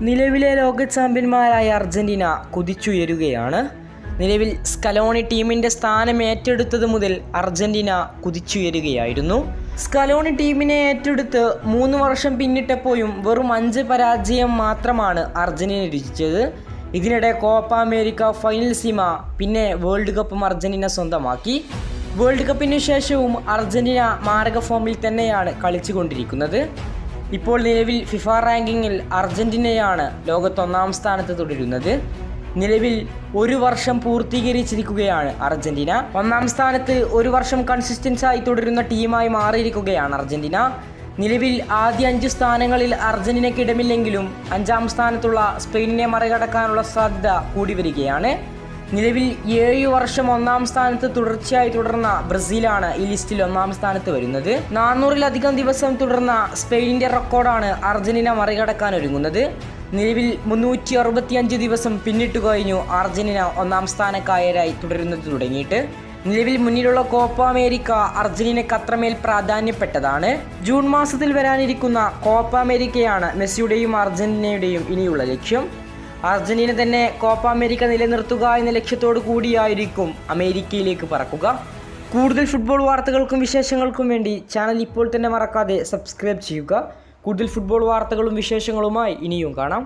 നിലവിലെ ലോക ചാമ്പ്യന്മാരായ അർജന്റീന കുതിച്ചുയരുകയാണ്. നിലവിൽ സ്കലോണി ടീമിൻ്റെ സ്ഥാനം ഏറ്റെടുത്തത് മുതൽ അർജന്റീന കുതിച്ചുയരുകയായിരുന്നു. സ്കലോണി ടീമിനെ ഏറ്റെടുത്ത് 3 വർഷം പിന്നിട്ടപ്പോഴും വെറും 5 പരാജയം മാത്രമാണ് അർജന്റീന രുചിച്ചത്. ഇതിനിടെ കോപ്പ അമേരിക്ക, ഫൈനൽ സീമ, പിന്നെ വേൾഡ് കപ്പും അർജന്റീന സ്വന്തമാക്കി. വേൾഡ് കപ്പിന് ശേഷവും അർജന്റീന മാരക ഫോമിൽ തന്നെയാണ് കളിച്ചുകൊണ്ടിരിക്കുന്നത്. ഇപ്പോൾ നിലവിൽ ഫിഫ റാങ്കിങ്ങിൽ അർജന്റീനയാണ് ലോകത്ത് 1-ാം സ്ഥാനത്ത് തുടരുന്നത്. നിലവിൽ 1 വർഷം പൂർത്തീകരിച്ചിരിക്കുകയാണ് അർജന്റീന. 1-ാം സ്ഥാനത്ത് 1 വർഷം കൺസിസ്റ്റൻസ് ആയി തുടരുന്ന ടീമായി മാറിയിരിക്കുകയാണ് അർജന്റീന. നിലവിൽ ആദ്യ 5 സ്ഥാനങ്ങളിൽ അർജന്റീനയ്ക്ക് ഇടമില്ലെങ്കിലും 5-ാം സ്ഥാനത്തുള്ള സ്പെയിനിനെ മറികടക്കാനുള്ള സാധ്യത കൂടി വരികയാണ്. നിലവിൽ 7 വർഷം 1-ാം സ്ഥാനത്ത് തുടർച്ചയായി തുടർന്ന ബ്രസീലാണ് ഈ ലിസ്റ്റിൽ 1-ാം സ്ഥാനത്ത് വരുന്നത്. 400-ലധികം ദിവസം തുടർന്ന സ്പെയിനിൻ്റെ റെക്കോർഡാണ് അർജന്റീന മറികടക്കാൻ ഒരുങ്ങുന്നത്. നിലവിൽ 365 ദിവസം പിന്നിട്ടു കഴിഞ്ഞു അർജന്റീന 1-ാം സ്ഥാനക്കാരായി തുടരുന്നത് തുടങ്ങിയിട്ട്. നിലവിൽ മുന്നിലുള്ള കോപ്പ അമേരിക്ക അർജന്റീനയ്ക്ക് അത്രമേൽ പ്രാധാന്യപ്പെട്ടതാണ്. ജൂൺ മാസത്തിൽ വരാനിരിക്കുന്ന കോപ്പ അമേരിക്കയാണ് മെസ്സിയുടെയും അർജന്റീനയുടെയും ഇനിയുള്ള ലക്ഷ്യം. അർജന്റീന തന്നെ കോപ്പ അമേരിക്ക നിലനിർത്തുക എന്ന ലക്ഷ്യത്തോടു കൂടിയായിരിക്കും അമേരിക്കയിലേക്ക് പറക്കുക. കൂടുതൽ ഫുട്ബോൾ വാർത്തകൾക്കും വിശേഷങ്ങൾക്കും വേണ്ടി ചാനൽ ഇപ്പോൾ തന്നെ മറക്കാതെ സബ്സ്ക്രൈബ് ചെയ്യുക. കൂടുതൽ ഫുട്ബോൾ വാർത്തകളും വിശേഷങ്ങളുമായി ഇനിയും കാണാം.